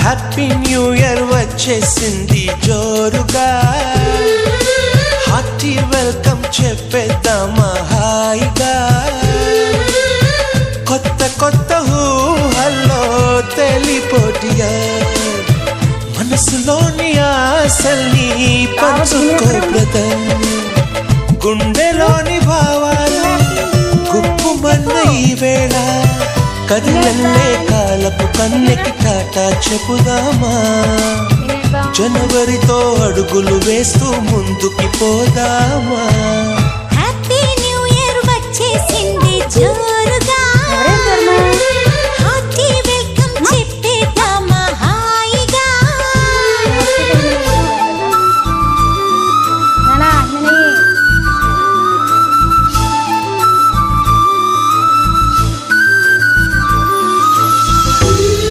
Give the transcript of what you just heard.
Happy new year వచ్చేసింది జోరుగా, hearty welcome చెప్పేద్దామా హాయిగా. కొత్త కొత్త ఊహల్లో తెలిపోటియా, మనసులోని ఆశల్ని పంచుకో బ్రదర్. గుండెలోని భావాలు గుప్పుమన్న ఈ వేళ, కదిలల్లే కాలపు కన్నెకి టాటా చెప్పుదామా. జనవరితో అడుగులు వేస్తూ ముందుకి పోదామా. హ్యాపీ న్యూ ఇయర్ వచ్చేసింది జో